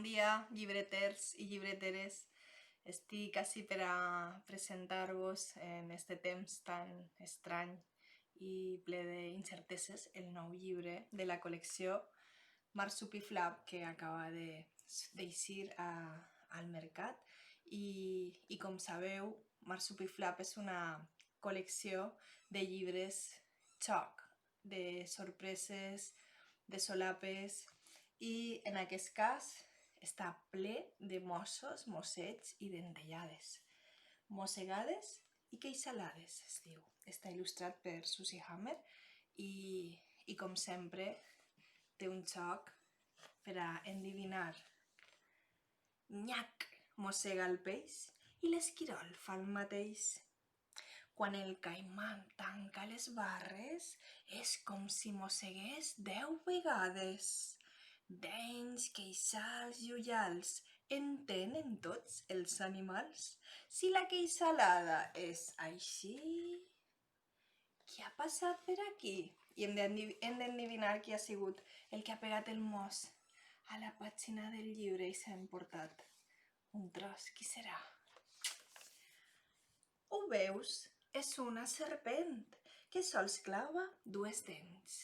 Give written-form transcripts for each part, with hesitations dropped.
dia, llibreters i llibreteres. Estic ací per a presentar-vos en este temps tan estrany i ple d'incerteses el nou llibre de la col·lecció Marsupilami que acaba d'eixir al mercat i com sabeu, Marsupilami és una col·lecció de llibres xoc, de sorpreses, de solapes i en aquest cas està ple de mossos, mossets i dentellades. Mossegades i queixalades es diu. Està il·lustrat per Susie Hammer i com sempre té un xoc per a endevinar. Nyac, mossega el peix i l'esquirol fa el mateix. Quan el caiman tanca les barres és com si mossegués 10 vegades. Denys, queixals i ullals, en tenen tots els animals? Si la queixalada és així, què ha passat per aquí? I hem d'endevinar qui ha sigut el que ha pegat el mos a la pàgina del llibre i s'ha emportat un tros. Qui serà? Ho veus? És una serpent que sols clava 2 dents.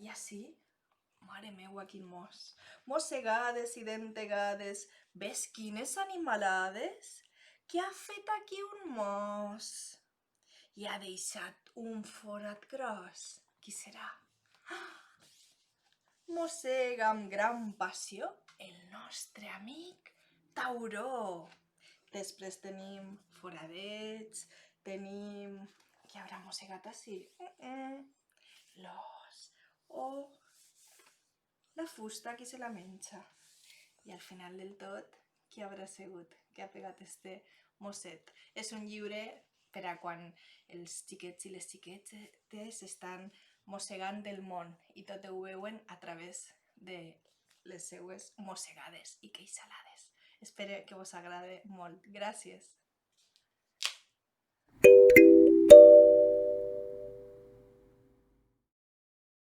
I així, mare meua, quin mos! Mossegades i dentegades, ves quines animalades? Què ha fet aquí un mos? I ha deixat un forat gros. Qui serà? Mossega amb gran passió el nostre amic tauró. Després tenim foradets, tenim... Qui haurà mossegat així? L'os. O la fusta, qui se la menja? I al final del tot, qui haurà sigut que ha pegat este mosset? És un llibre per a quan els xiquets i les xiquetes estan mossegant del món i tot ho veuen a través de les seues mossegades i queixalades. Espero que vos agrade molt. Gràcies.